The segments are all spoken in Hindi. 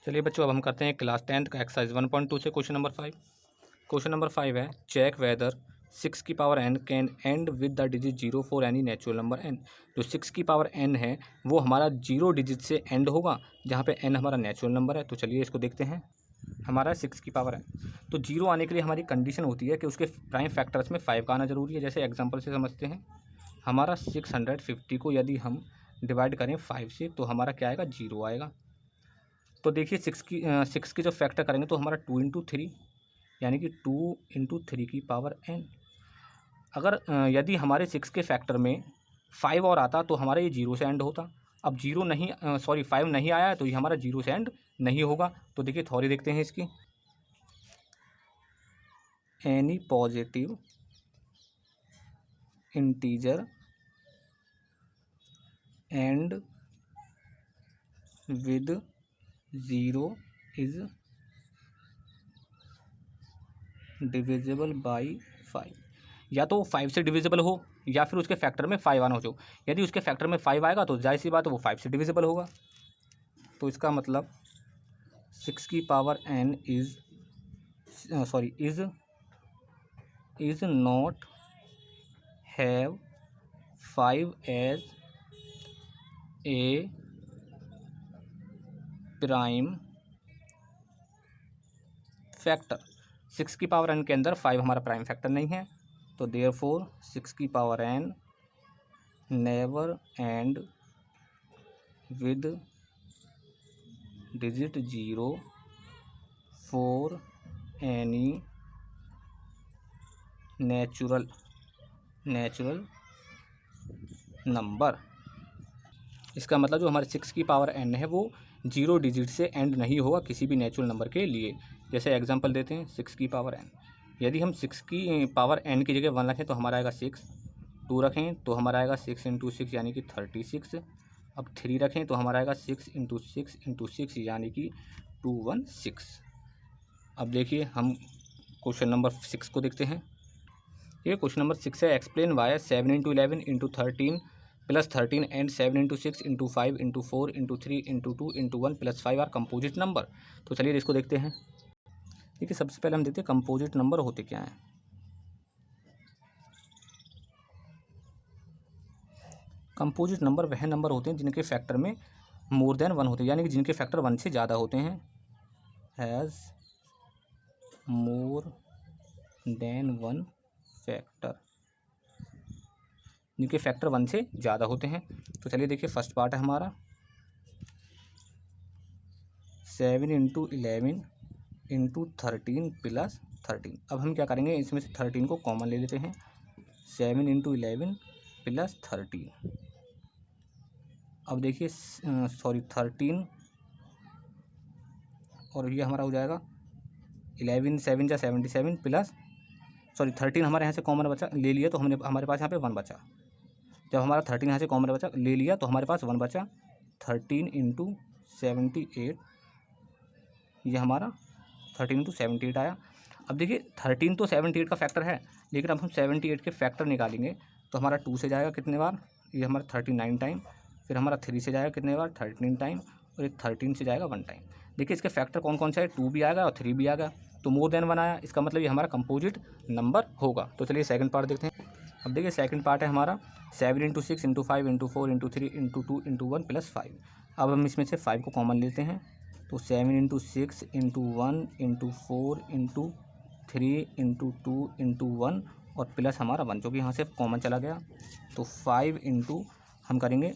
चलिए बच्चों, अब हम करते हैं क्लास 10th का एक्सरसाइज 1.2 से क्वेश्चन नंबर 5। क्वेश्चन नंबर 5 है, चेक वेदर 6 की power n can and with the digit 0 for any natural number n। जो 6 की पावर n है वो हमारा 0 डिजिट से एंड होगा, जहाँ पे n हमारा नेचुरल नंबर है। तो चलिए इसको देखते हैं। हमारा 6 की पावर n, तो 0 आने के लिए हमारी कंडीशन होती है कि उसके प्राइम फैक्टर्स में 5 का आना जरूरी है। जैसे एग्जाम्पल से समझते हैं, हमारा 650 को यदि हम डिवाइड करें 5 से तो हमारा क्या आएगा, 0 आएगा। तो देखिए 6 की जब फैक्टर करेंगे तो हमारा 2 इंटू 3 यानी कि 2 इंटू 3 की पावर n। अगर यदि हमारे 6 के फैक्टर में 5 और आता तो हमारा ये 0 से एंड होता। अब 0 नहीं, 5 नहीं आया है तो ये हमारा 0 से एंड नहीं होगा। तो देखिए थ्योरी देखते हैं इसकी। Any positive integer and with 0 is divisible by 5। या तो 5 से डिविजिबल हो या फिर उसके फैक्टर में 5 आना हो। यदि उसके फैक्टर में 5 आएगा तो जाहिर सी बात है वो 5 से डिविजिबल होगा। तो इसका मतलब 6 की power n is not have 5 as a prime factor. 6 की पावर n के अंदर 5 हमारा प्राइम फैक्टर नहीं है, तो देयरफॉर 6 की power n never and with digit 0 for any natural number. इसका मतलब जो हमारे 6 की पावर n है वो 0 डिजिट से एंड नहीं होगा किसी भी नेचुरल नंबर के लिए। जैसे एग्जांपल देते हैं, 6 की पावर n, यदि हम 6 की पावर n की जगह 1 रखें तो हमारा आएगा 6, 2 रखें तो हमारा आएगा 6 इंटू 6 यानी कि 36। अब 3 रखें तो हमारा आएगा 6 इंटू 6 इंटू 6 यानी कि 216। अब देखिए हम क्वेश्चन नंबर 6 को देखते हैं। ये क्वेश्चन नंबर 6 है, explain why 7 into 11 into 13 plus 13 and 7 into 6 into 5 into 4 into 3 into 2 into 1 plus 5 are composite number. तो चलिए इसको देखते हैं। देखिए सबसे पहले हम देखते हैं कंपोजिट नंबर होते क्या हैं। कंपोजिट नंबर वह नंबर होते हैं जिनके फैक्टर में मोर देन 1 होते हैं, यानी कि जिनके फैक्टर 1 से ज़्यादा होते हैं। हैज़ मोर देन 1 फैक्टर, जिनके फैक्टर 1 से ज़्यादा होते हैं। तो चलिए देखिए फर्स्ट पार्ट है हमारा 7 इंटू 11 इंटू 13 प्लस 13। अब हम क्या करेंगे, इसमें से 13 को कॉमन ले लेते हैं। 7 इंटू 11 प्लस 13। अब देखिए 13 और ये हमारा हो जाएगा 11 7 जा 77 प्लस 13 हमारे यहाँ से कॉमन बचा ले लिया तो हमारे पास यहाँ पे 1 बचा। जब हमारा 13 यहाँ से कॉमन बचा ले लिया तो हमारे पास 1 बचा। 13 इंटू 78, ये हमारा 13 इंटू 78 आया। अब देखिए 13 तो 78 का फैक्टर है, लेकिन अब हम 78 के फैक्टर निकालेंगे तो हमारा 2 से जाएगा कितने बार, ये हमारा 39 टाइम। फिर हमारा 3 से जाएगा कितने बार, 13 टाइम। और ये 13 से जाएगा 1 टाइम। देखिए इसके फैक्टर कौन कौन से है, 2 भी आएगा और 3 भी आएगा, तो मोर देन 1 आया। इसका मतलब ये हमारा कंपोजिट नंबर होगा। तो चलिए सेकंड पार्ट देखते हैं। अब देखिए सेकंड पार्ट है हमारा 7 into 6 into 5 into 4 into 3 into 2 into 1 plus 5। अब हम इसमें से 5 को कॉमन लेते हैं तो 7 into 6 into 1 into 4 into 3 into 2 into 1 और प्लस हमारा 1, जो कि यहाँ से कॉमन चला गया। तो 5 इंटू हम करेंगे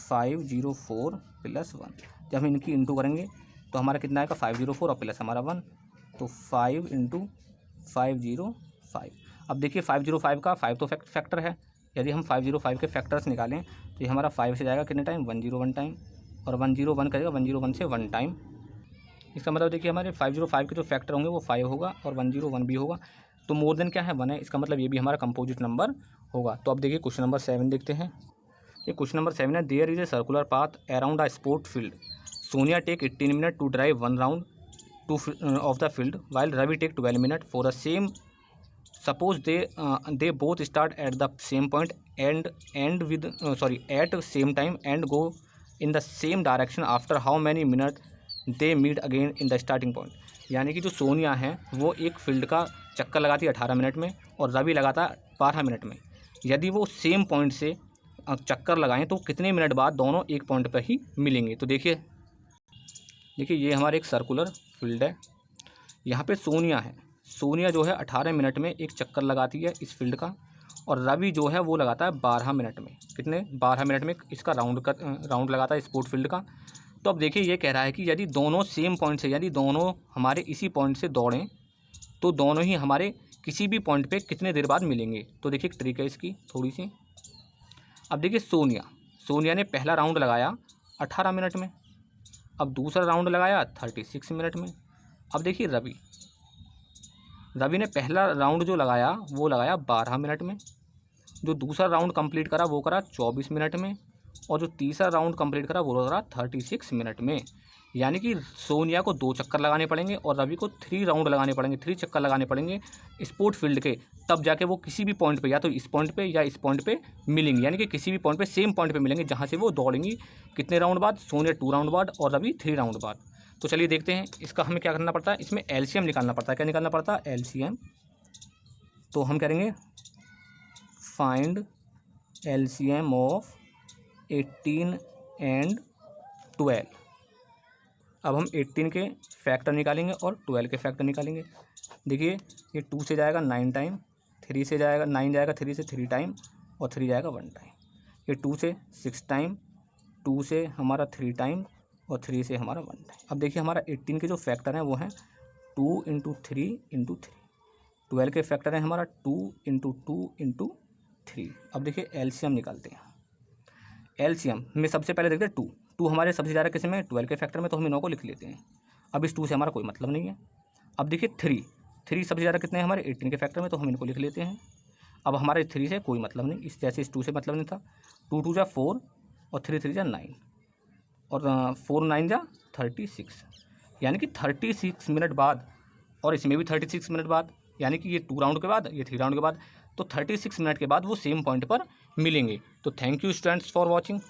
504 प्लस 1। जब हम इनकी इंटू करेंगे तो हमारा कितना आएगा, 504 और प्लस हमारा 1, तो 5 इंटू 505। अब देखिए 505 का 5 तो फैक्टर है। यदि हम 505 के फैक्टर्स निकालें तो ये हमारा 5 से जाएगा कितने टाइम, 101 टाइम, और 101 करेगा 101 से 1 टाइम। इसका मतलब देखिए हमारे 505 के जो फैक्टर होंगे वो 5 होगा और 101 भी होगा। तो मोर देन क्या है, 1 है। इसका मतलब ये भी हमारा कंपोजिट नंबर होगा। तो अब देखिए क्वेश्चन नंबर 7 देखते हैं। ये क्वेश्चन नंबर 7 है, there is a circular path around a sport field. Sonia take 18 minute to drive 1 round of the field while Ravi take 12 minutes for the same. Suppose they both start at the same point and end with at same time and go in the same direction after how many minute they meet again in the starting point. यानी कि जो सोनिया है वो एक फील्ड का चक्कर लगाती है 18 मिनट में और रवि लगाता है 12 मिनट में। यदि वो सेम पॉइंट से चक्कर लगाएं तो कितने मिनट बाद दोनों एक पॉइंट पर ही मिलेंगे। तो देखिए ये हमारे एक सर्कुलर फील्ड है। यहाँ पे सोनिया है, सोनिया जो है 18 मिनट में एक चक्कर लगाती है इस फील्ड का, और रवि जो है वो लगाता है 12 मिनट में। कितने? 12 मिनट में इसका राउंड लगाता है स्पोर्ट फील्ड का। तो अब देखिए ये कह रहा है कि यदि दोनों सेम पॉइंट से, यदि दोनों हमारे इसी पॉइंट से दौड़ें तो दोनों ही हमारे किसी भी पॉइंट पे कितने देर बाद मिलेंगे। तो देखिए एक ट्रिक है इसकी थोड़ी सी। अब देखिए सोनिया ने पहला राउंड लगाया 18 मिनट में, अब दूसरा राउंड लगाया 36 मिनट में। अब देखिए रवि ने पहला राउंड जो लगाया वो लगाया 12 मिनट में, जो दूसरा राउंड कंप्लीट करा वो करा 24 मिनट में, और जो तीसरा राउंड कंप्लीट करा वो करा 36 मिनट में। यानी कि सोनिया को 2 चक्कर लगाने पड़ेंगे और रवि को 3 राउंड लगाने पड़ेंगे, 3 चक्कर लगाने पड़ेंगे स्पोर्ट फील्ड के, तब जाके वो किसी भी पॉइंट पे, या तो इस पॉइंट पे या इस पॉइंट पे मिलेंगे। यानी कि किसी भी पॉइंट पे सेम पॉइंट पे मिलेंगे जहाँ से वो दौड़ेंगी कितने राउंड बाद? सोनिया 2 राउंड बाद और रवि 3 राउंड बाद। तो चलिए देखते हैं इसका हमें क्या करना पड़ता है। इसमें एलसीएम निकालना पड़ता है। क्या निकालना पड़ता है? एलसीएम। तो हम करेंगे फाइंड एलसीएम ऑफ 18 एंड 12। अब हम 18 के फैक्टर निकालेंगे और 12 के फैक्टर निकालेंगे। देखिए ये 2 से जाएगा 9 टाइम, 3 से जाएगा 9 जाएगा 3 से 3 टाइम, और 3 जाएगा 1 टाइम। ये 2 से 6 टाइम, 2 से हमारा 3 टाइम, और 3 से हमारा 1 टाइम। अब देखिए हमारा 18 के जो फैक्टर हैं वो हैं 2 × 3 × 3। 12 के फैक्टर हैं हमारा 2 × 2 × 3। अब देखिए एलसीएम निकालते हैं। एलसीएम में सबसे पहले देखते हैं 2 हमारे सबसे ज़्यादा किस में? 12 के फैक्टर में, तो हम इन्हों को लिख लेते हैं। अब इस 2 से हमारा कोई मतलब नहीं है। अब देखिए 3 सबसे ज़्यादा कितने हैं हमारे? 18 के फैक्टर में, तो हम इनको लिख लेते हैं। अब हमारे 3 से कोई मतलब नहीं, इस जैसे इस 2 से मतलब नहीं था। 2 2 जा 4 और 3 3 जा 9, और 4 9 जा 36। यानी कि 36 मिनट बाद, और इसमें भी 36 मिनट बाद, यानी कि ये 2 राउंड के बाद, ये 3 राउंड के बाद, तो 36 मिनट के बाद वो सेम पॉइंट पर मिलेंगे। तो thank you students for watching.